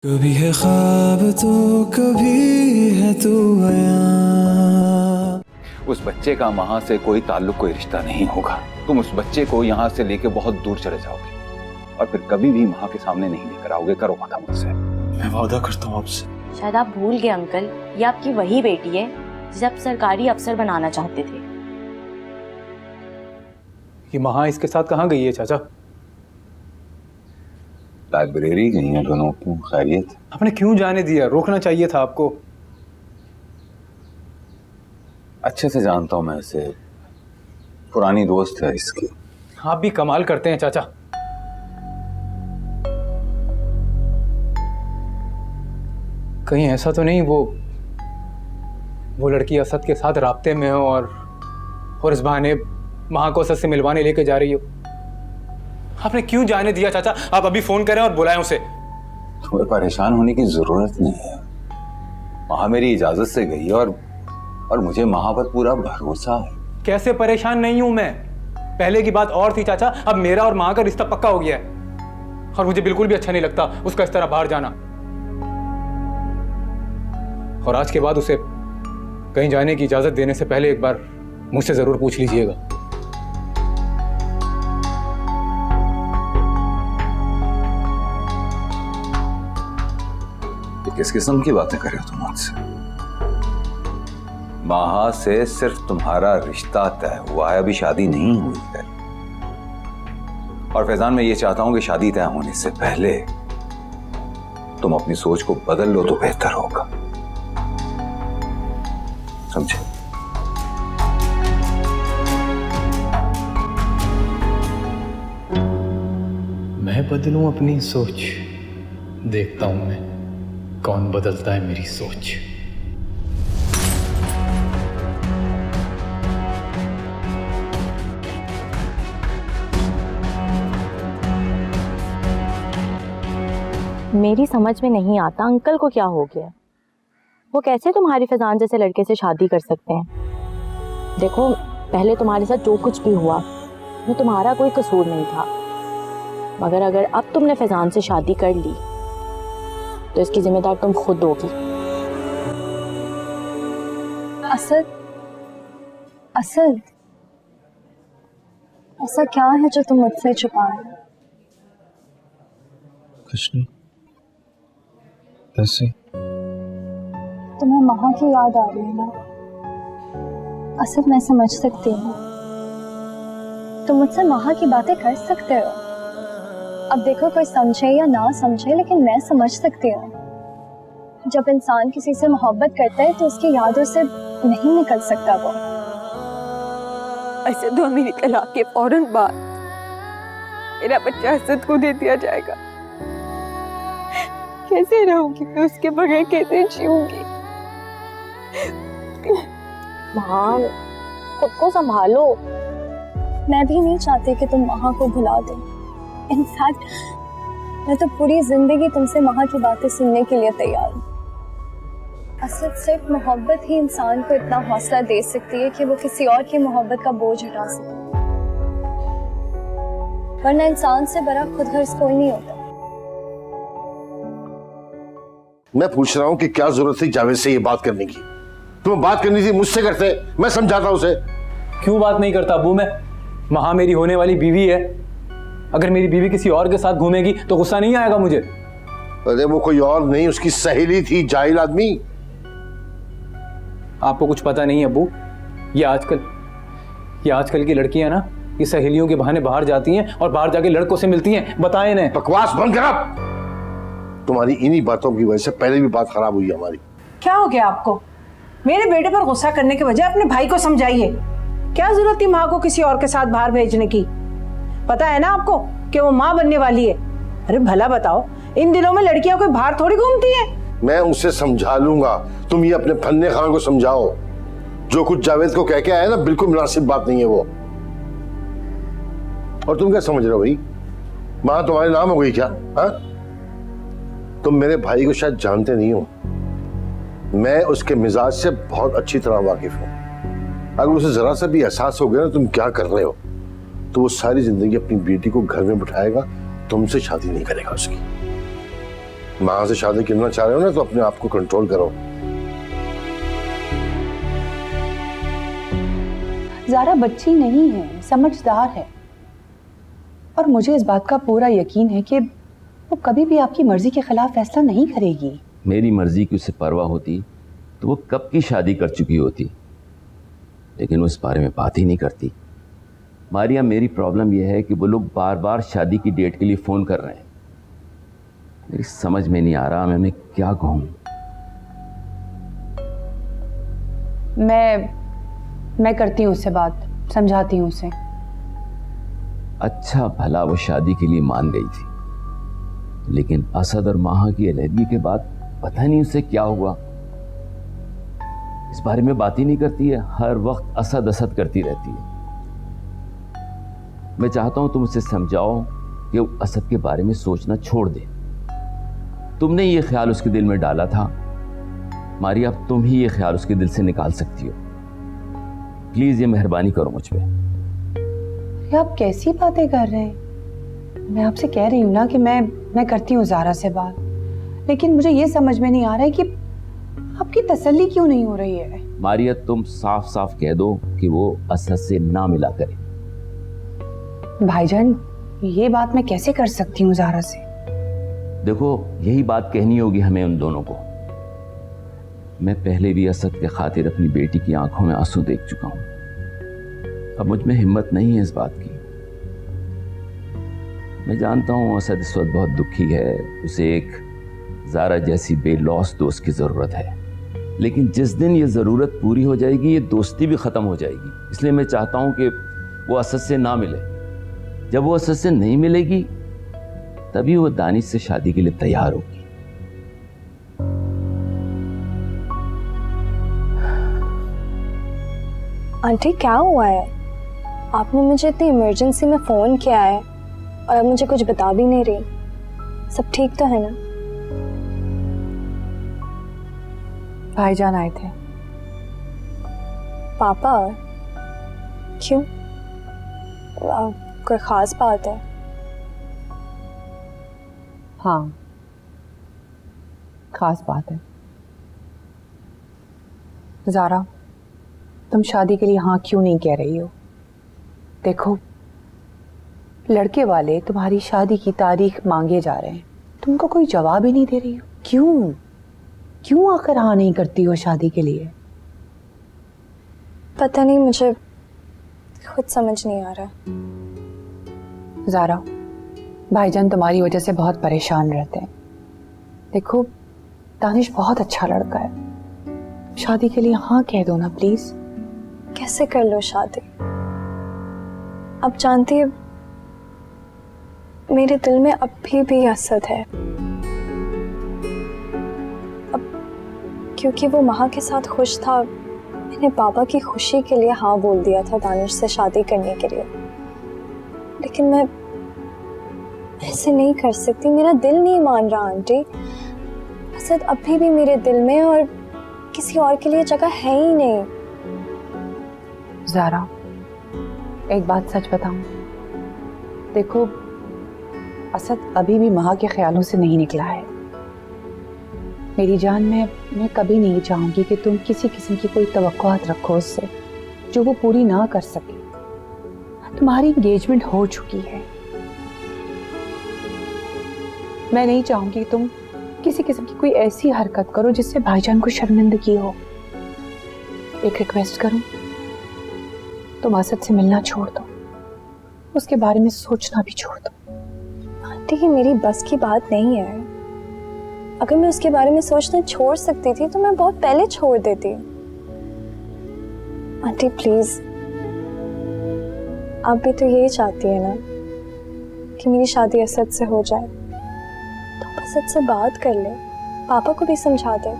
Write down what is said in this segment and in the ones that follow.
कभी है ख्वाब तो कभी है तू आया। उस बच्चे का वहां से कोई ताल्लुक, कोई रिश्ता नहीं होगा। तुम उस बच्चे को यहाँ से लेके बहुत दूर चले जाओगे और फिर कभी भी माँ के सामने नहीं लेकर आओगे। करो वादा मुझसे। मैं वादा करता हूँ आपसे। शायद आप भूल गए अंकल, ये आपकी वही बेटी है जिसे आप सरकारी अफसर बनाना चाहते थे। ये महा इसके साथ कहाँ गई है चाचा? लाइब्रेरी गई हैं दोनों। क्यों, खैरियत? आपने क्यों जाने दिया? रोकना चाहिए था आपको। अच्छे से जानता हूं मैं इसे, पुरानी दोस्त है इसकी। आप भी कमाल करते हैं चाचा। कहीं ऐसा तो नहीं वो लड़की असद के साथ राब्ते में हो और इस बहाने महा को असद से मिलवाने लेके जा रही हो? आपने क्यों जाने दिया चाचा? आप अभी फोन करें और बुलाएं उसे। तुम्हें परेशान होने की जरूरत नहीं है। महा मेरी इजाजत से गई है और मुझे महा पर पूरा भरोसा है। कैसे परेशान नहीं हूं मैं? पहले की बात और थी चाचा, अब मेरा और महा का रिश्ता पक्का हो गया है और मुझे बिल्कुल भी अच्छा नहीं लगता उसका इस तरह बाहर जाना। और आज के बाद उसे कहीं जाने की इजाजत देने से पहले एक बार मुझसे जरूर पूछ लीजिएगा। किस किस्म की बातें कर रहे हो तुम मुझसे? महा से सिर्फ तुम्हारा रिश्ता तय हुआ है, अभी शादी नहीं हुई है। और फैजान, मैं ये चाहता हूं कि शादी तय होने से पहले तुम अपनी सोच को बदल लो तो बेहतर होगा, समझे? मैं बदलूं अपनी सोच? देखता हूं मैं कौन बदलता है मेरी सोच। मेरी समझ में नहीं आता अंकल को क्या हो गया। वो कैसे तुम्हारी फैजान जैसे लड़के से शादी कर सकते हैं? देखो, पहले तुम्हारे साथ जो कुछ भी हुआ वो तुम्हारा कोई कसूर नहीं था, मगर अगर अब तुमने फैजान से शादी कर ली तो इसकी जिम्मेदार तुम खुद होगी। असद, असद, ऐसा क्या है जो तुम मुझसे छुपा रहे हो? कुछ नहीं, ऐसे। तुम्हें महा की याद आ रही है ना? असद, मैं समझ सकती हूँ। तुम मुझसे महा की बातें कर सकते हो। अब देखो, कोई समझे या ना समझे, लेकिन मैं समझ सकती हूँ। जब इंसान किसी से मोहब्बत करता है तो उसकी यादों से नहीं निकल सकता वो। ऐसे तो मेरी तलाक के फौरन बाद मेरा बच्चा असद को दे दिया जाएगा। कैसे रहूंगी मैं उसके बगैर? कैसे जीऊंगी? माँ, खुद को संभालो। मैं भी नहीं चाहती कि तुम महा को भुला दो। इनफैक्ट मैं तो पूरी जिंदगी तुमसे महा की बातें सुनने के लिए तैयार हूँ। असद, सिर्फ मोहब्बत ही इंसान को इतना हौसला दे सकती है कि वो किसी और की मोहब्बत का बोझ हटा सके, वरना इंसान से बड़ा खुद गर्ज कोई नहीं होता। मैं पूछ रहा हूँ कि क्या जरूरत थी जावेद से ये बात करने की? तुम्हें बात करनी थी मुझसे करते, मैं समझाता उसे। क्यों बात नहीं करता अबू? मैं, महा मेरी होने वाली बीवी है। अगर मेरी बीवी किसी और के साथ घूमेगी तो गुस्सा नहीं आएगा मुझे? अरे वो कोई और नहीं, उसकी सहेली थी, जाहिल आदमी। आपको कुछ पता नहीं अबू। ये आजकल की लड़कियां ना, ये सहेलियों के बहाने बाहर जाती हैं और बाहर जाके लड़कों से मिलती हैं। बताएं इन्हें। बकवास बंद कर अब। तुम्हारी इन्हीं बातों की वजह से पहले भी बात खराब हुई हमारी। क्या हो गया आपको? मेरे बेटे पर गुस्सा करने के बजाय अपने भाई को समझाइए। क्या जरूरत थी माँ को किसी और के साथ बाहर भेजने की? पता है ना आपको कि वो माँ बनने वाली है। अरे भला बताओ, इन दिनों में लड़कियां कोई बाहर थोड़ी घूमती हैं। मैं उसे समझा लूंगा, तुम ये अपने फन्ने खान को समझाओ। जो कुछ जावेद को कह के आया ना, बिल्कुल मुनासिब बात नहीं है वो। और तुम क्या समझ रहे हो भाई? माँ तुम्हारे नाम हो गई क्या? हाँ, तुम मेरे भाई को शायद जानते नहीं हो। मैं उसके मिजाज से बहुत अच्छी तरह वाकिफ हूं। अगर उसे जरा सा भी एहसास हो गया ना तुम क्या कर रहे हो, तो वो सारी जिंदगी अपनी बेटी को घर में बिठाएगा, तुमसे शादी नहीं करेगा उसकी। माँ से शादी करना चाह रहे हो ना, तो अपने आप को कंट्रोल करो। ज़ारा बच्ची नहीं है, समझदार है, और मुझे इस बात का पूरा यकीन है कि वो कभी भी आपकी मर्जी के खिलाफ फैसला नहीं करेगी। मेरी मर्जी की उसे परवाह होती तो वो कब की शादी कर चुकी होती, लेकिन वो इस बारे में बात ही नहीं करती। मारिया, मेरी प्रॉब्लम यह है कि वो लोग बार बार शादी की डेट के लिए फ़ोन कर रहे हैं। मेरी समझ में नहीं आ रहा मैं उन्हें क्या कहूँ। मैं करती हूँ उससे बात, समझाती हूँ उसे। अच्छा भला वो शादी के लिए मान गई थी, लेकिन असद और माहा की अलहदगी के बाद पता नहीं उसे क्या हुआ। इस बारे में बात ही नहीं करती है, हर वक्त असद असद करती रहती है। मैं चाहता हूं तुम उसे समझाओ कि वो असद के बारे में सोचना छोड़ दे। तुमने ये ख्याल उसके दिल में डाला था मारिया, अब तुम ही ये ख्याल उसके दिल से निकाल सकती हो। प्लीज ये मेहरबानी करो मुझ पे। ये आप कैसी बातें कर रहे हैं? मैं आपसे कह रही हूँ ना कि मैं करती हूँ ज़ारा से बात, लेकिन मुझे ये समझ में नहीं आ रहा है कि आपकी तसल्ली क्यों नहीं हो रही है। मारिया, तुम साफ साफ कह दो कि वो असद से ना मिला करे। भाईजान, ये बात मैं कैसे कर सकती हूँ ज़ारा से? देखो, यही बात कहनी होगी हमें उन दोनों को। मैं पहले भी असद के खातिर अपनी बेटी की आंखों में आंसू देख चुका हूं। अब मुझ में हिम्मत नहीं है इस बात की। मैं जानता हूं असद इस वक्त बहुत दुखी है, उसे एक ज़ारा जैसी बेलौस दोस्त की ज़रूरत है, लेकिन जिस दिन ये ज़रूरत पूरी हो जाएगी ये दोस्ती भी ख़त्म हो जाएगी। इसलिए मैं चाहता हूं कि वो असद से ना मिले। जब वो असद से नहीं मिलेगी तभी वो दानिश से शादी के लिए तैयार होगी। आंटी क्या हुआ है? आपने मुझे इतनी इमरजेंसी में फ़ोन किया है और अब मुझे कुछ बता भी नहीं रही। सब ठीक तो है ना? भाईजान आए थे। पापा? क्यों? कोई ख़ास बात है? हाँ, खास बात है। ज़ारा, तुम शादी के लिए हाँ क्यों नहीं कह रही हो? देखो, लड़के वाले तुम्हारी शादी की तारीख मांगे जा रहे हैं, तुमको कोई जवाब ही नहीं दे रही हो। क्यों क्यों आखिर हाँ नहीं करती हो शादी के लिए? पता नहीं, मुझे खुद समझ नहीं आ रहा। ज़ारा, भाईजान तुम्हारी वजह से बहुत परेशान रहते हैं। देखो, दानिश बहुत अच्छा लड़का है, शादी के लिए हाँ कह दो ना प्लीज। कैसे कर लो शादी? अब जानती है, मेरे दिल में अब भी असद है। अब क्योंकि वो माँ के साथ खुश था, मैंने पापा की खुशी के लिए हाँ बोल दिया था दानिश से शादी करने के लिए। लेकिन मैं ऐसे नहीं कर सकती, मेरा दिल नहीं मान रहा आंटी। असद अभी भी मेरे दिल में और किसी और के लिए जगह है ही नहीं। ज़ारा, एक बात सच बताऊं, देखो असद अभी भी माँ के ख्यालों से नहीं निकला है। मेरी जान, मैं कभी नहीं चाहूंगी कि तुम किसी किस्म की कोई तवक्कुआत रखो उससे जो वो पूरी ना कर सके। तुम्हारी एंगेजमेंट हो चुकी है। मैं नहीं चाहूंगी तुम किसी किस्म की कोई ऐसी हरकत करो जिससे भाईजान को शर्मिंदगी हो। एक रिक्वेस्ट करूं, तुम असद से मिलना छोड़ दो, उसके बारे में सोचना भी छोड़ दो। आंटी, ये मेरी बस की बात नहीं है। अगर मैं उसके बारे में सोचना छोड़ सकती थी तो मैं बहुत पहले छोड़ देती। आंटी प्लीज, आप भी तो यही चाहती है ना कि मेरी शादी असद से हो जाए? तो आप असद से बात कर ले, पापा को भी समझा दे।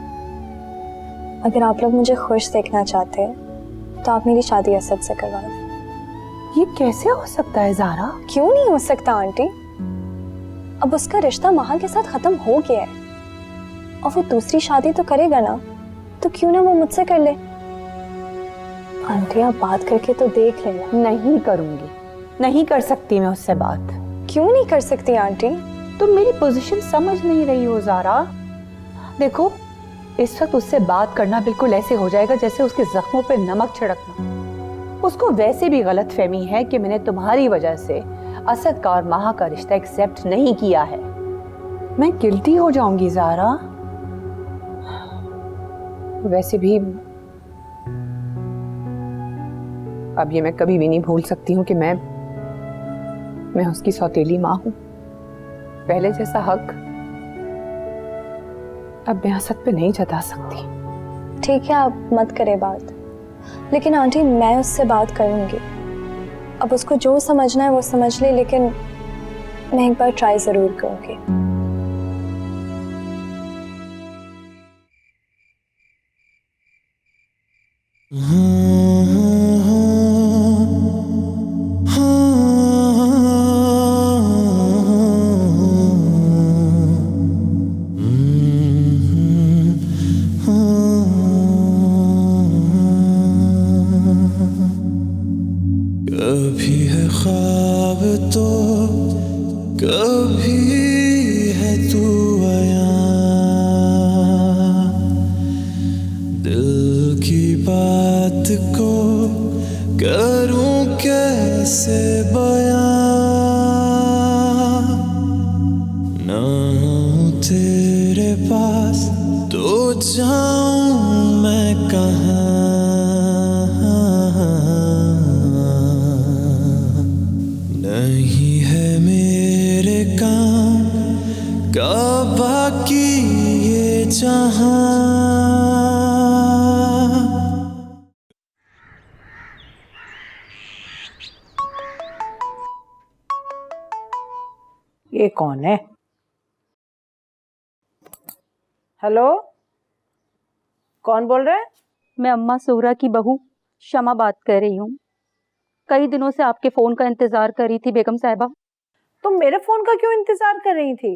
अगर आप लोग मुझे खुश देखना चाहते हैं तो आप मेरी शादी असद से करवा दें। ये कैसे हो सकता है ज़ारा? क्यों नहीं हो सकता आंटी? अब उसका रिश्ता माहा के साथ खत्म हो गया है और वो दूसरी शादी तो करेगा ना, तो क्यों ना वो मुझसे कर ले। आंटी, आप बात करके तो देख लेना। नहीं करूंगी, नहीं कर सकती मैं उससे बात। क्यों नहीं कर सकती आंटी? तुम मेरी पोजीशन समझ नहीं रही हो ज़ारा। देखो, इस वक्त उससे बात करना बिल्कुल ऐसे हो जाएगा जैसे उसके जख्मों पे नमक छिड़कना। उसको वैसे भी गलत फहमी है कि मैंने तुम्हारी वजह से असद का और माहा का रिश्ता एक्सेप्ट नहीं किया है। मैं गिल्टी हो जाऊंगी ज़ारा। वैसे भी अब ये मैं कभी भी नहीं भूल सकती हूँ कि मैं उसकी सौतेली माँ हूँ। पहले जैसा हक अब मैं असद पे नहीं जता सकती। ठीक है, आप मत करें बात, लेकिन आंटी मैं उससे बात करूंगी। अब उसको जो समझना है वो समझ ले, लेकिन मैं एक बार ट्राई जरूर करूंगी। कभी है ख्वाब तो कभी है तू आया, दिल की बात को करूं कैसे बयां, ना हूं तेरे पास तो जाऊं मैं कहां, नहीं है मेरे काम का बाकी ये जहां। ये कौन है? हेलो, कौन बोल रहे हैं? मैं अम्मा सुहरा की बहू शमा बात कर रही हूँ। कई दिनों से आपके फोन का इंतजार कर रही थी बेगम साहिबा। तुम मेरे फोन का क्यों इंतजार कर रही थी?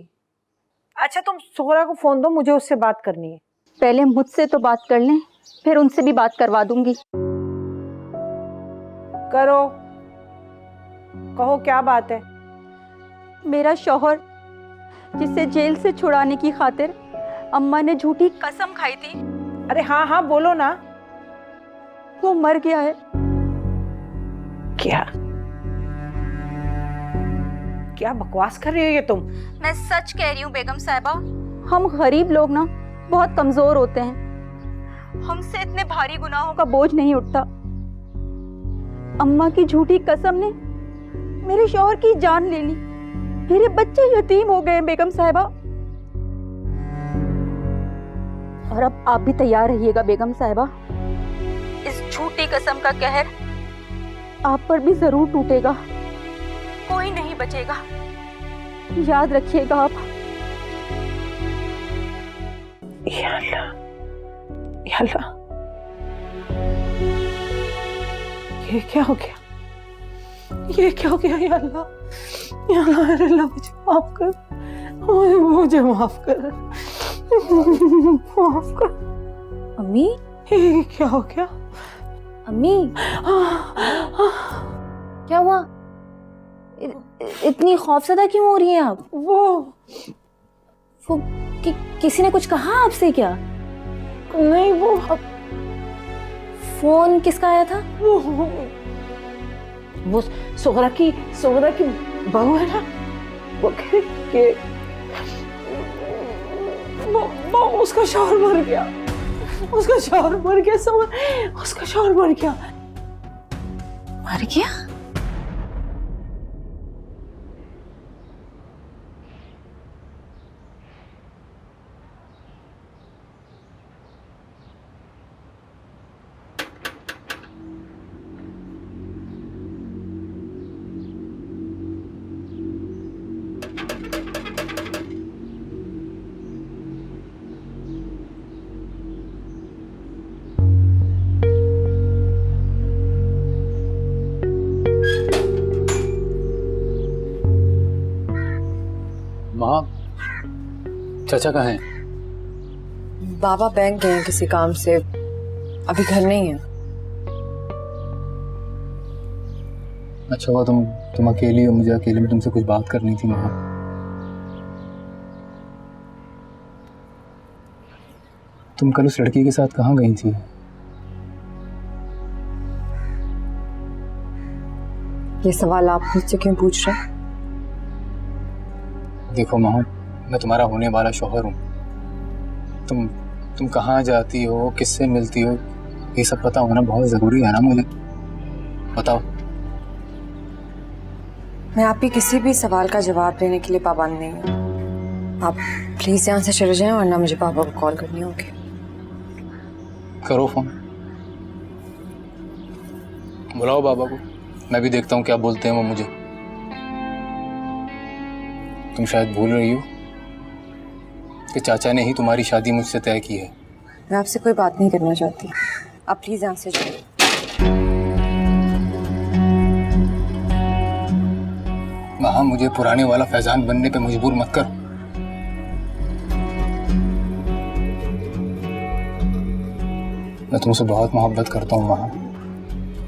अच्छा, तुम सोहरा को फोन दो, मुझे उससे बात करनी है। पहले मुझसे तो बात कर लें, फिर उनसे भी बात करवा दूंगी। करो, कहो क्या बात है? मेरा शौहर, जिसे जेल से छुड़ाने की खातिर अम्मा ने झूठी कसम खाई थी, अरे हाँ हाँ बोलो ना। वो मर गया है। क्या क्या बकवास कर रही हो ये तुम? मैं सच कह रही हूँ बेगम साहिबा। हम गरीब लोग ना बहुत कमजोर होते हैं, हमसे इतने भारी गुनाहों का बोझ नहीं उठता। अम्मा की झूठी कसम ने मेरे शौहर की जान ले ली। मेरे बच्चे यतीम हो गए बेगम साहिबा। और अब आप भी तैयार रहिएगा बेगम साहिबा, इस झूठी कसम का कहर आप पर भी जरूर टूटेगा। कोई नहीं बचेगा, याद रखिएगा आप। या अल्लाह, या अल्लाह, ये क्या हो गया? ये क्या हो गया? या अल्लाह, या अल्लाह, अल्लाह मुझे माफ कर, मुझे माफ कर, माफ कर। अम्मी, ये क्या हो गया? अम्मी, क्या हुआ? इतनी खौफजदा क्यों हो रही हैं आप? वो किसी ने कुछ कहा आपसे क्या? नहीं, वो फोन किसका आया था? वो सोहरा की बहू है ना, वो कह रही कि वो उसका शौहर मर गया, उसका शौहर मर गया, उसका शौहर मर गया। मर गया? माँ, चाचा कहाँ हैं? बाबा बैंक गए हैं किसी काम से, अभी घर नहीं है। अच्छा हुआ तुम अकेली हो, मुझे अकेले में तुमसे कुछ बात करनी थी माँ। तुम कल उस लड़की के साथ कहाँ गई थी? ये सवाल आप मुझसे क्यों पूछ रहे हैं? देखो माँ, मैं तुम्हारा होने वाला शौहर हूँ। तुम कहाँ जाती हो, किससे मिलती हो, ये सब पता होना बहुत ज़रूरी है ना मुझे। बताओ। मैं आपके किसी भी सवाल का जवाब देने के लिए पाबंद नहीं हूँ। आप प्लीज यहाँ से चले जाएं, वरना मुझे पापा को कॉल करनी होगी। करो फोन, बुलाओ बाबा को, मैं भी देखता हूँ क्या बोलते हैं वो मुझे। तुम शायद भूल रही हो कि चाचा ने ही तुम्हारी शादी मुझसे तय की है। मैं आपसे कोई बात नहीं करना चाहती, आप प्लीज यहाँ से जाइए। वहाँ मुझे पुराने वाला फैजान बनने पे मजबूर मत कर। मैं तुमसे बहुत मोहब्बत करता हूँ वहाँ,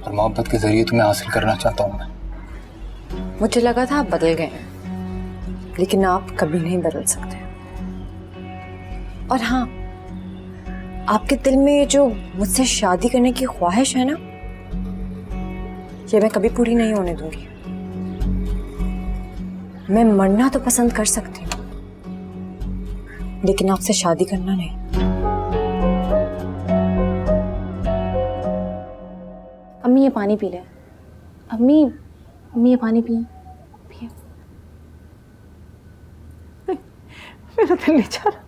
और मोहब्बत के जरिए तुम्हें हासिल करना चाहता हूँ मैं। मुझे लगा था आप बदल गए हैं, लेकिन आप कभी नहीं बदल सकते। और हाँ, आपके दिल में जो मुझसे शादी करने की ख्वाहिश है ना, ये मैं कभी पूरी नहीं होने दूंगी। मैं मरना तो पसंद कर सकती हूँ, लेकिन आपसे शादी करना नहीं। अम्मी ये पानी पी ले। अम्मी अम्मी ये पानी पिए। मेरा दिल नहीं चाह रहा,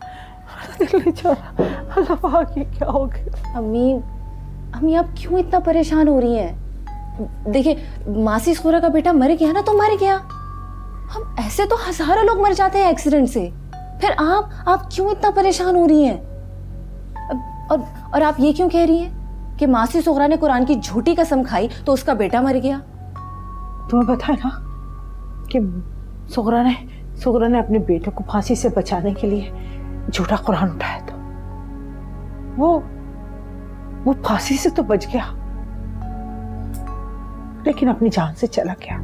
मेरा दिल नहीं चाह रहा। अल्लाह पाक, ये क्या हो गया? अम्मी अम्मी आप क्यों इतना परेशान हो रही हैं? देखिए, मासी सोरा का बेटा मर गया ना तो मर गया। हम ऐसे तो हजारों लोग मर जाते हैं एक्सीडेंट से, फिर आप क्यों इतना परेशान हो रही हैं? और आप ये क्यों कह रही हैं कि मासी सोहरा ने कुरान की झूठी कसम खाई तो उसका बेटा मर गया? तुम्हें पता है ना कि सोहरा ने अपने बेटे को फांसी से बचाने के लिए झूठा कुरान उठाया था। वो फांसी से तो बच गया, लेकिन अपनी जान से चला गया।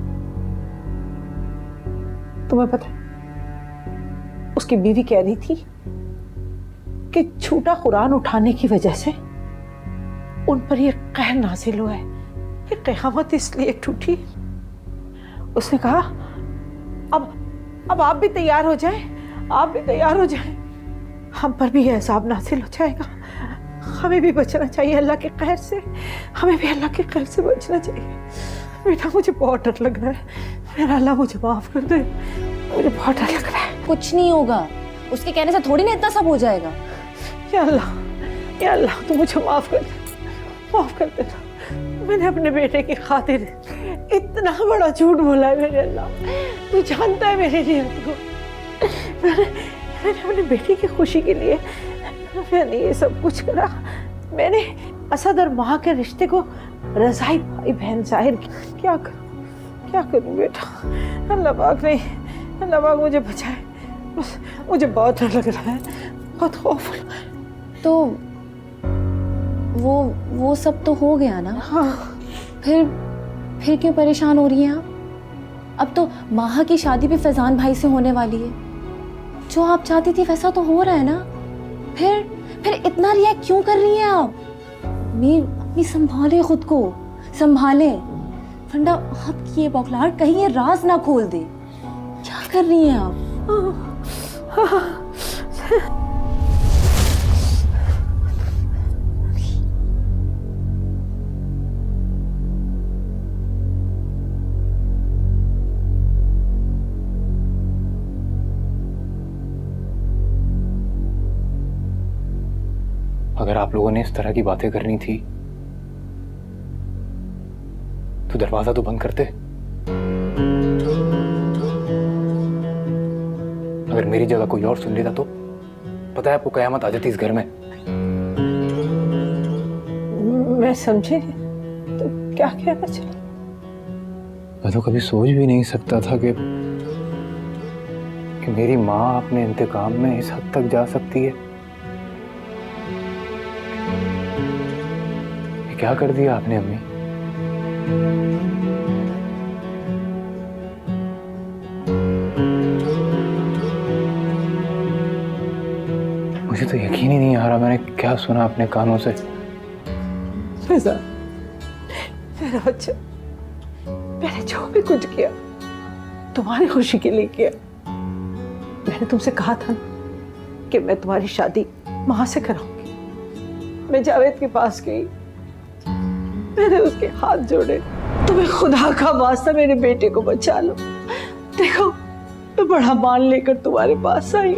तुम्हें पता है, उसकी बीवी कह रही थी कि झूठा कुरान उठाने की वजह से उन पर यह कहर नाजिल हुआ है कि क़यामत इसलिए टूटी। उसने कहा अब आप भी तैयार हो जाएं, आप भी तैयार हो जाएं, हम पर भी यह अज़ाब नाजिल हो जाएगा। हमें भी बचना चाहिए अल्लाह के कहर से, हमें भी अल्लाह के कहर से बचना चाहिए। बेटा, मुझे बहुत डर लग रहा है। मेरा अल्लाह मुझे माफ कर दे, मुझे बहुत डर लग रहा है। कुछ नहीं होगा, उसके कहने से थोड़ी ना इतना सब हो जाएगा। या अल्लाह तू मुझे माफ कर दे, माफ कर दे। मैंने अपने बेटे की खातिर इतना बड़ा झूठ बोला है। मेरे अल्लाह, तू जानता है मेरी नीयत को। मैंने अपने बेटे की खुशी के लिए मैंने ये सब कुछ करा। मैंने असद और माँ के रिश्ते को रज़ाई भाई बहन जाहिर किया। क्या करूं बेटा? अल्लाह पाक नहीं, अल्लाह पाक मुझे बचाए। बस मुझे बहुत डर लग रहा है, बहुत खौफ। तो वो सब तो हो गया ना। हाँ। फिर क्यों परेशान हो रही हैं आप? अब तो माहा की शादी भी फैजान भाई से होने वाली है। जो आप चाहती थी वैसा तो हो रहा है ना। फिर इतना रिएक्ट क्यों कर रही हैं आप? अम्मी संभाले खुद को, संभाले, वरना आपकी ये बौखलाहट कहीं ये राज ना खोल दे। क्या कर रही हैं आप? अगर आप लोगों ने इस तरह की बातें करनी थी तो दरवाजा तो बंद करते। अगर मेरी जगह कोई और सुन लेता तो पता है आपको कयामत आ जाती इस घर में। मैं समझी तो क्या कहना चाहा? मैं तो कभी सोच भी नहीं सकता था कि मेरी माँ अपने इंतकाम में इस हद तक जा सकती है। क्या कर दिया आपने अम्मी? मुझे मुझे तो यकीन ही नहीं आ रहा मैंने क्या सुना अपने कानों से। फैजान, मेरा बच्चा, मैंने जो भी कुछ किया तुम्हारी खुशी के लिए किया। मैंने तुमसे कहा था ना कि मैं तुम्हारी शादी मां से कराऊंगी। मैं जावेद के पास गई, मैंने उसके हाथ जोड़े, तुम्हें खुदा का वास्ता मेरे बेटे को बचा लो। देखो, मैं बड़ा मान लेकर तुम्हारे पास आई।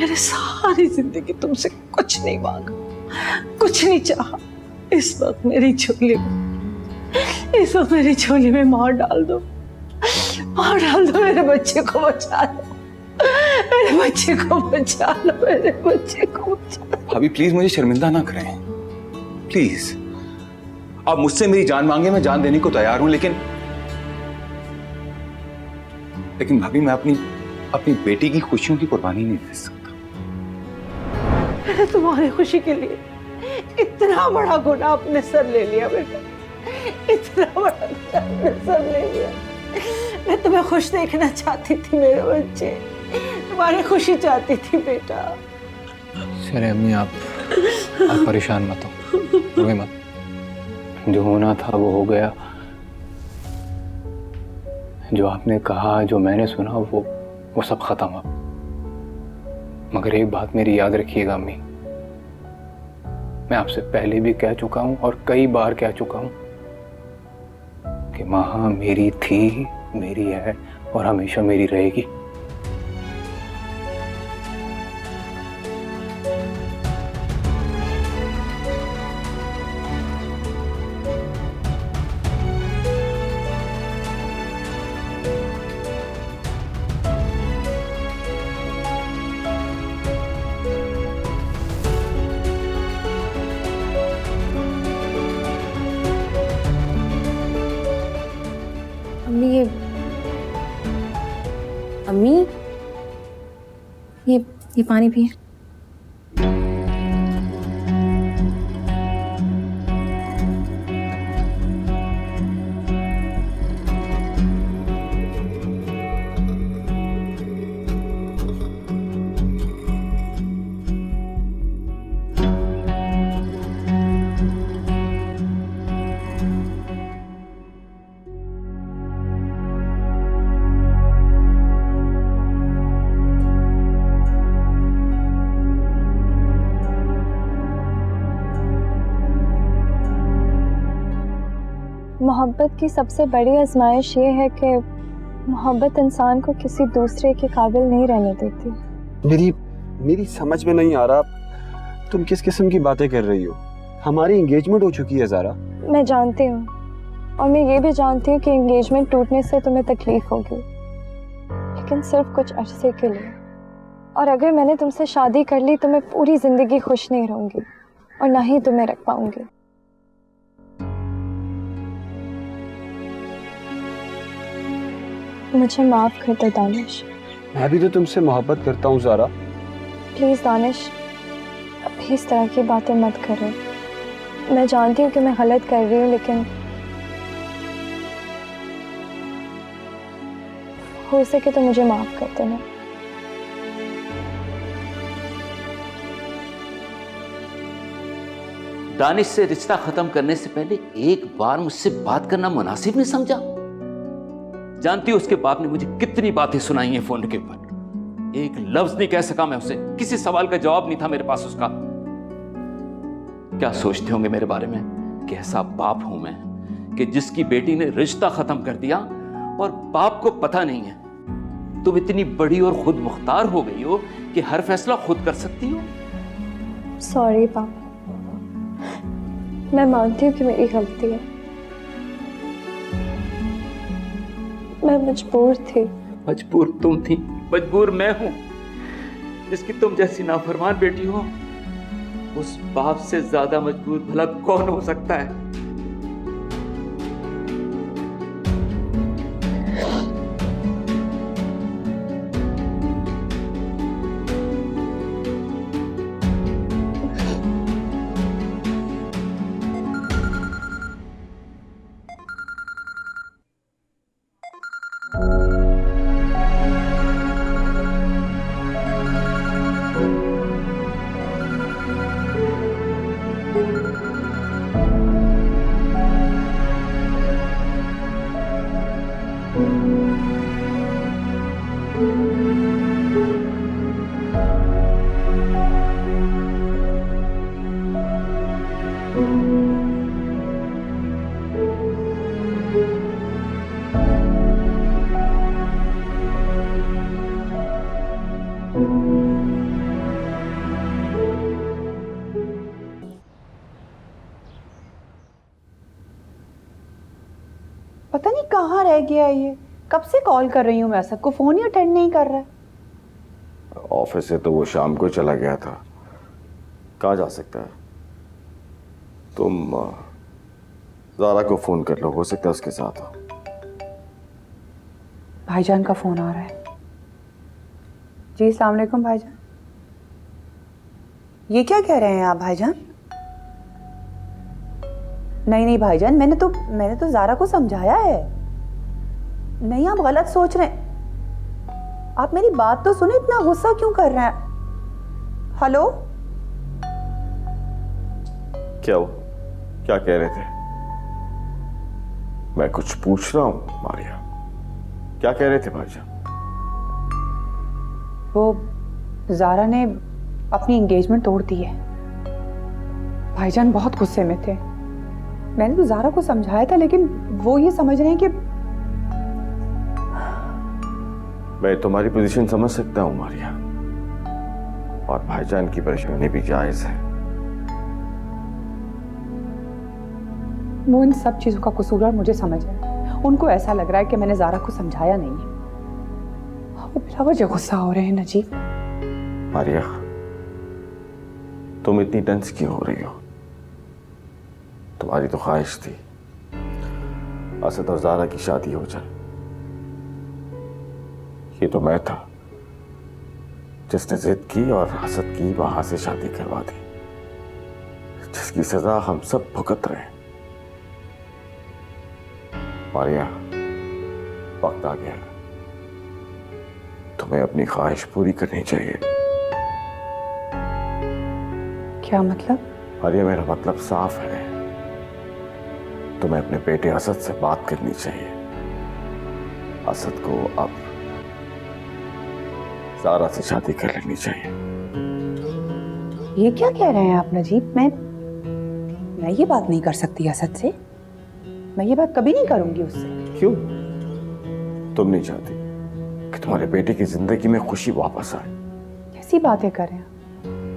मैंने सारी जिंदगी तुमसे कुछ नहीं मांगा, कुछ नहीं चाहा। इस वक्त मेरी झोली में मार डाल दो, मार डाल दो। मेरे बच्चे को बचा लो, मेरे बच्चे को बचा लो, मेरे बच्चे को बचा लो। भाभी प्लीज मुझे शर्मिंदा ना करें, प्लीज। आप मुझसे मेरी जान मांगे, मैं जान देने को तैयार हूं, लेकिन भाभी मैं अपनी बेटी की खुशियों की कुर्बानी नहीं दे सकता। मैंने तुम्हारी खुशी के लिए इतना बड़ा गुनाह अपने सर ले लिया बेटा, इतना बड़ा गुनाह अपने सर ले लिया। मैं तुम्हें खुश देखना चाहती थी मेरे बच्चे, तुम्हारी खुशी चाहती थी बेटा। चले अम्मी, आप परेशान मत हो, रोए मत। जो होना था वो हो गया। जो आपने कहा, जो मैंने सुना, वो सब खत्म अब। मगर एक बात मेरी याद रखिएगा अम्मी, मैं आपसे पहले भी कह चुका हूं और कई बार कह चुका हूं कि माँ मेरी थी, मेरी है और हमेशा मेरी रहेगी। अम्मी, ये पानी पिए। मोहब्बत की सबसे बड़ी आजमाइश ये है कि मोहब्बत इंसान को किसी दूसरे के काबिल नहीं रहने देती। मेरी समझ में नहीं आ रहा तुम किस किस्म की बातें कर रही हो। हमारी एंगेजमेंट हो चुकी है ज़ारा। मैं जानती हूँ, और मैं ये भी जानती हूँ कि एंगेजमेंट टूटने से तुम्हें तकलीफ होगी, लेकिन सिर्फ कुछ अरसे के लिए। और अगर मैंने तुमसे शादी कर ली तो मैं पूरी जिंदगी खुश नहीं रहूंगी और ना ही तुम्हें रख पाऊंगी। मुझे माफ कर दो दानिश। मैं भी तो तुमसे मोहब्बत करता हूँ ज़ारा। प्लीज दानिश, अभी इस तरह की बातें मत करो। मैं जानती हूँ कि मैं गलत कर रही हूँ, लेकिन हो सके तो मुझे माफ कर देना। दानिश से रिश्ता खत्म करने से पहले एक बार मुझसे बात करना मुनासिब नहीं समझा? जानती हो उसके बाप ने मुझे कितनी बातें सुनाई हैं फोन के ऊपर। एक लफ्ज नहीं कह सका मैं उसे, किसी सवाल का जवाब नहीं था मेरे पास उसका। क्या सोचते होंगे मेरे बारे में कि ऐसा बाप हूं मैं कि जिसकी बेटी ने रिश्ता खत्म कर दिया और बाप को पता नहीं है। तुम इतनी बड़ी और खुद मुख्तार हो गई हो कि हर फैसला खुद कर सकती हो। सॉरी पापा, मैं मानती हूँ कि मेरी गलती है। मैं मजबूर थी। मजबूर तुम थी, मजबूर मैं हूं। जिसकी तुम जैसी नाफरमान बेटी हो, उस बाप से ज्यादा मजबूर भला कौन हो सकता है? पता नहीं कहाँ रह गया है ये। कब से कॉल कर रही हूँ मैं असद को, फोन ही अटेंड नहीं कर रहा है। ऑफिस से तो वो शाम को चला गया था, कहाँ जा सकता है। तुम ज़ारा को फोन कर लो, हो सकता है उसके साथ हो। भाईजान का फोन आ रहा है। जी अस्सलाम वालेकुम भाईजान। ये क्या कह रहे हैं आप भाईजान? नहीं भाईजान, मैंने तो ज़ारा को समझाया है। नहीं, आप गलत सोच रहे हैं। आप मेरी बात तो सुने, इतना गुस्सा क्यों कर रहे हैं? हेलो, क्या हो, क्या कह रहे थे? मैं कुछ पूछ रहा हूं मारिया, क्या कह रहे थे भाईजान? वो ज़ारा ने अपनी एंगेजमेंट तोड़ दी है। भाईजान बहुत गुस्से में थे। मैंने तो ज़ारा को समझाया था, लेकिन वो ये समझ रहे हैं कि मैं तुम्हारी पोजीशन समझ सकता हूं मारिया, और भाईजान की परेशानी भी जायज है। वो इन सब चीज़ों का कसूरवार मुझे समझ रहे हैं। उनको ऐसा लग रहा है कि मैंने ज़ारा को समझाया नहीं है। वो बिला वजह गुस्सा हो रहे हैं नजीब। मारिया, तुम इतनी टेंस क्यों हो रही हो? तुम्हारी तो ख्वाहिश थी असद और ज़ारा की शादी हो जाए। ये तो मैं था जिसने जिद की और असद की वहां से शादी करवा दी, जिसकी सजा हम सब भुगत रहे हैं। मारिया, वक्त आ गया, तुम्हें अपनी ख्वाहिश पूरी करनी चाहिए। क्या मतलब? मारिया, मेरा मतलब साफ है, तुम्हें अपने बेटे असद से बात करनी चाहिए। असद को अब ज़ारा से शादी कर लेनी चाहिए। ये क्या कह रहे हैं आप नजीब? मैं ये बात नहीं कर सकती असद से। मैं ये बात कभी नहीं करूंगी उससे। क्यों? तुम नहीं चाहती कि तुम्हारे बेटे की जिंदगी में खुशी वापस आए? कैसी बातें कर रहे हैं?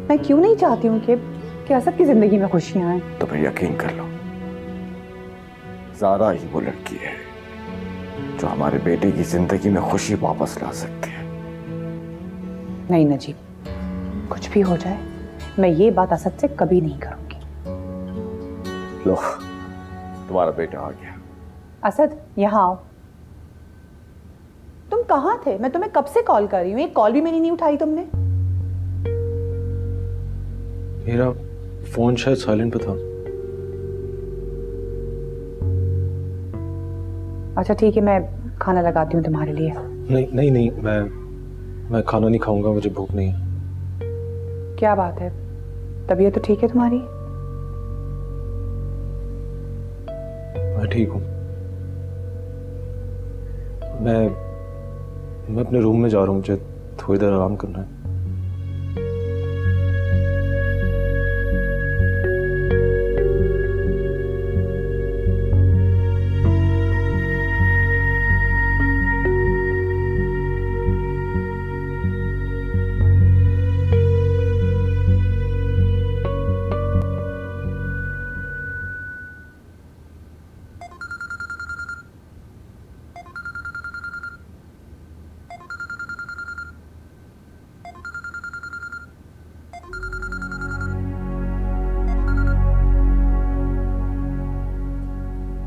मैं क्यों नहीं चाहती हूँ कि असद की जिंदगी में खुशियां आए। तो फिर यकीन कर लो, ज़ारा ही वो लड़की है जो हमारे बेटे की जिंदगी में खुशी वापस ला सकती है। नहीं नजीब, कुछ भी हो जाए मैं ये बात असद से कभी नहीं करूंगी। लो, तुम्हारा बेटा आ गया। असद, यहाँ आओ। तुम कहाँ थे? मैं तुम्हें कब से कॉल कर रही हूँ, एक कॉल भी मेरी नहीं उठाई तुमने। मेरा फोन शायद साइलेंट पे था। अच्छा ठीक है, मैं खाना लगाती हूँ तुम्हारे लिए। नहीं, मैं खाना नहीं खाऊंगा, मुझे भूख नहीं है। क्या बात है, तबीयत तो ठीक है तुम्हारी? मैं ठीक हूँ। मैं अपने रूम में जा रहा हूँ, मुझे थोड़ी देर आराम करना है।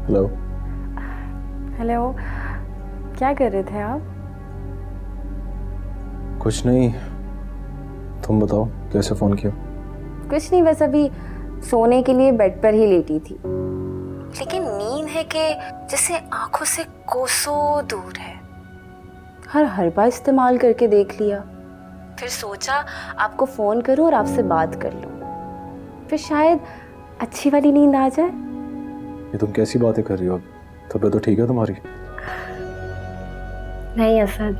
हेलो। हेलो, क्या कर रहे थे आप? कुछ नहीं, तुम बताओ कैसे फोन किया? कुछ नहीं, बस अभी सोने के लिए बेड पर ही लेटी थी, लेकिन नींद है कि जैसे आंखों से कोसों दूर है। हर हरबा इस्तेमाल करके देख लिया, फिर सोचा आपको फोन करूं और आपसे बात कर लूं, फिर शायद अच्छी वाली नींद आ जाए। ये तुम कैसी बातें कर रही हो? तबीयत तो ठीक है तुम्हारी? नहीं असद,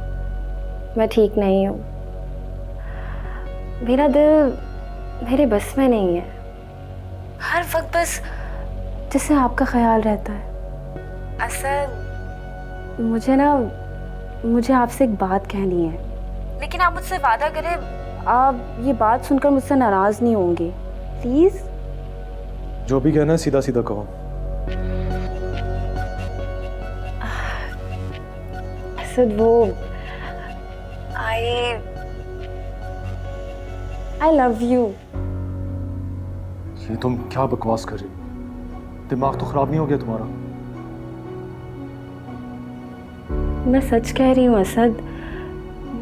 मैं ठीक नहीं हूँ। मेरा दिल मेरे बस में नहीं है। हर वक्त बस जैसे आपका ख्याल रहता है। असद, मुझे आपसे एक बात कहनी है, लेकिन आप मुझसे वादा करें आप ये बात सुनकर मुझसे नाराज नहीं होंगे, प्लीज। जो भी कहना है सीधा सीधा कहो। असद वो आई लव यू। ये तुम क्या बकवास कर रही हो? दिमाग तो खराब नहीं हो गया तुम्हारा? मैं सच कह रही हूँ असद,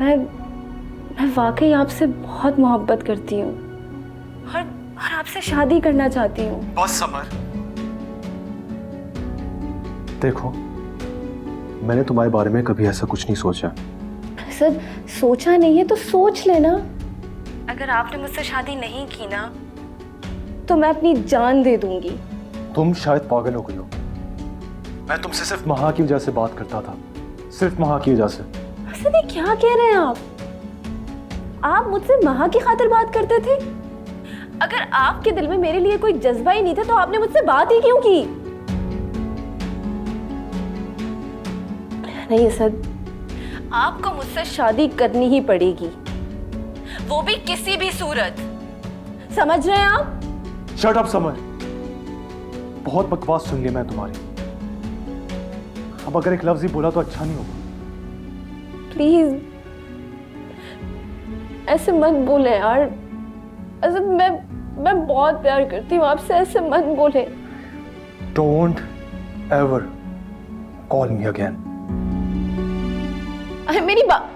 मैं वाकई आपसे बहुत मोहब्बत करती हूँ और आपसे शादी करना चाहती हूँ। बस समर, देखो मैंने तुम्हारे बारे में कभी ऐसा कुछ नहीं सोचा। असद सोचा नहीं है तो सोच लेना। अगर आपने मुझसे शादी नहीं की ना तो मैं अपनी जान दे दूंगी। तुम शायद पागल हो गई हो। मैं तुमसे सिर्फ महा की वजह से बात करता था, सिर्फ महा की वजह से। असद ये क्या कह रहे हैं आप मुझसे महा की खातिर बात करते थे? अगर आपके दिल में मेरे लिए कोई जज्बा ही नहीं था तो आपने मुझसे बात ही क्यों की? नहीं असद, आपको मुझसे शादी करनी ही पड़ेगी, वो भी किसी भी सूरत। समझ रहे हैं आप? शट अप समर, बहुत बकवास सुन ली मैं तुम्हारी। अब अगर एक लफ्ज ही बोला तो अच्छा नहीं होगा। प्लीज ऐसे मत बोले यार। असद मैं बहुत प्यार करती हूँ आपसे, ऐसे मत बोले। Don't ever call me again. अरे मेरी बात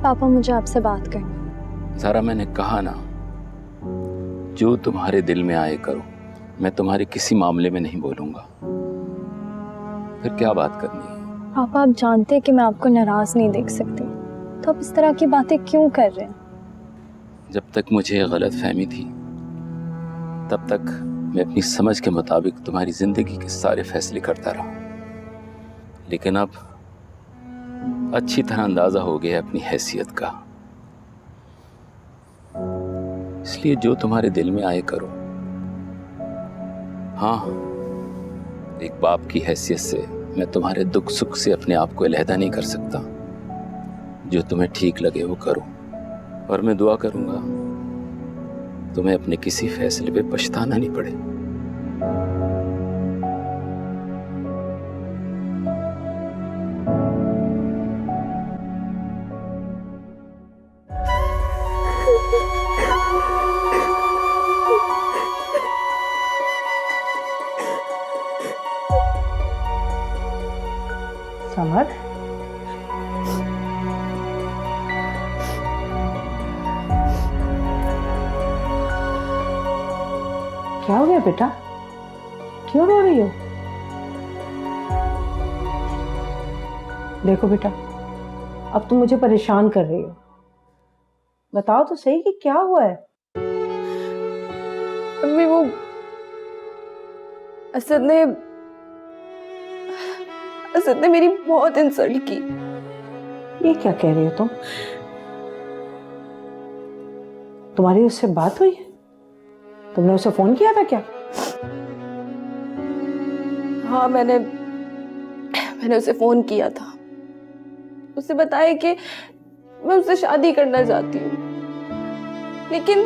पापा मुझे आपसे बात करनी। ज़ारा, मैंने कहा ना, जो तुम्हारे दिल में आए करो। मैं तुम्हारे किसी मामले में नहीं बोलूंगा। फिर क्या बात करनी है? पापा आप जानते हैं कि मैं आपको नाराज नहीं देख सकती, तो आप इस तरह की बातें क्यों कर रहे हैं? जब तक मुझे गलत फहमी थी तब तक मैं अपनी समझ के मुताबिक तुम्हारी जिंदगी के सारे फैसले करता रहा, लेकिन अब अच्छी तरह अंदाजा हो गया अपनी हैसियत का। इसलिए जो तुम्हारे दिल में आए करो। हाँ, एक बाप की हैसियत से मैं तुम्हारे दुख सुख से अपने आप को अलहदा नहीं कर सकता। जो तुम्हें ठीक लगे वो करो, और मैं दुआ करूंगा तुम्हें अपने किसी फैसले पे पछताना नहीं पड़े। समर, क्या हो गया बेटा? क्यों रो रही हो? देखो बेटा, अब तुम मुझे परेशान कर रही हो। बताओ तो सही कि क्या हुआ है? अम्मी वो असद ने मेरी बहुत इंसल्ट की। ये क्या कह रही हो तुम? तुम्हारी उससे बात हुई? तुमने उसे फोन किया था क्या? हाँ, मैंने उसे फोन किया था। उसे बताया कि मैं उससे शादी करना चाहती हूँ, लेकिन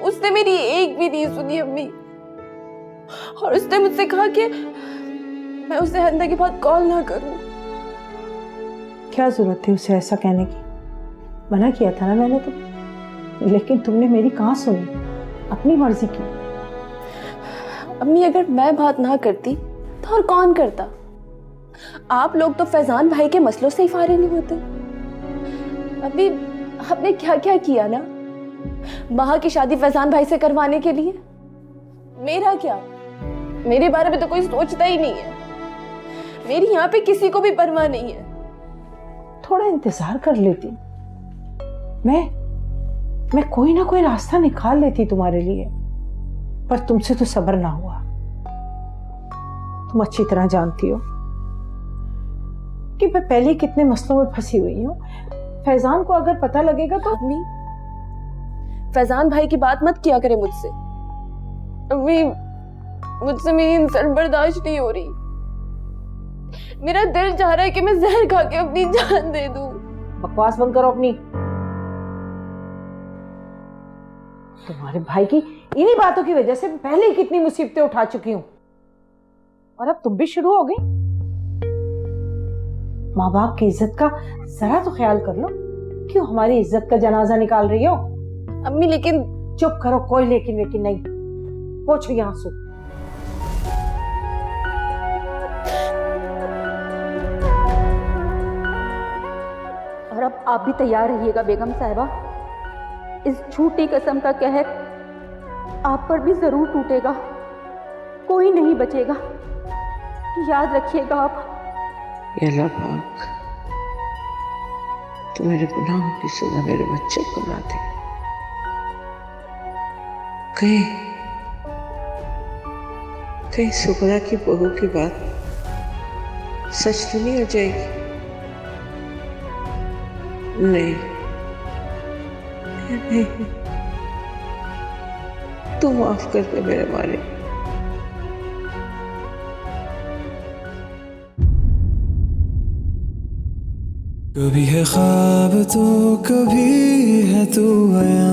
उसने मेरी एक भी नहीं सुनी अम्मी। और उसने मुझसे कहा कि मैं उसे हंदा के बाद कॉल ना करूं। क्या जरूरत थी उसे ऐसा कहने की? मना किया था ना मैंने तो, लेकिन तुमने मेरी कहाँ सुनी, अपनी मर्जी की। अम्मी अगर मैं बात ना करती तो और कौन करता? आप लोग तो फैजान भाई के मसलों से ही फारिग नहीं होते। अभी आपने क्या क्या किया ना महा की शादी फैजान भाई से करवाने के लिए। मेरा क्या? मेरे बारे में तो कोई सोचता ही नहीं है। मेरी यहाँ पे किसी को भी परवाह नहीं है। थोड़ा इंतजार कर लेती, मैं कोई ना कोई रास्ता निकाल लेती तुम्हारे लिए, पर तुमसे तो सब्र ना हुआ। तुम अच्छी तरह जानती हो कि मैं पहले कितने मसलों में फंसी हुई हूँ। फैजान को अगर पता लगेगा तो। अम्मी फैजान भाई की बात मत किया करे मुझसे। अम्मी, मुझसे मेरी इंसल्ट बर्दाश्त नहीं हो रही। मेरा दिल चाह रहा है कि मैं जहर खा के अपनी जान दे दूं। बकवास बंद करो अपनी। तुम्हारे भाई की इन्हीं बातों की वजह से पहले ही कितनी मुसीबतें उठा चुकी हूं, और अब तुम भी शुरू हो गई। माँ बाप की इज्जत का जरा तो ख्याल कर लो। क्यों हमारी इज्जत का जनाजा निकाल रही हो? अम्मी लेकिन। चुप करो, कोई लेकिन वेकिन नहीं। पोछो यहाँ से। और अब आप भी तैयार रहिएगा बेगम साहिबा, इस झूठी कसम का कहर आप पर भी जरूर टूटेगा, कोई नहीं बचेगा, याद रखिएगा आप। अल्लाह पाक तो मेरे गुनाहों की सजा मेरे बच्चे को ना दे। कहीं सुगरा की बहू की बात सच तो नहीं हो जाएगी? नहीं, तू माफ कर दे मेरे मालिक। कभी है ख्वाब तो कभी है तू आया।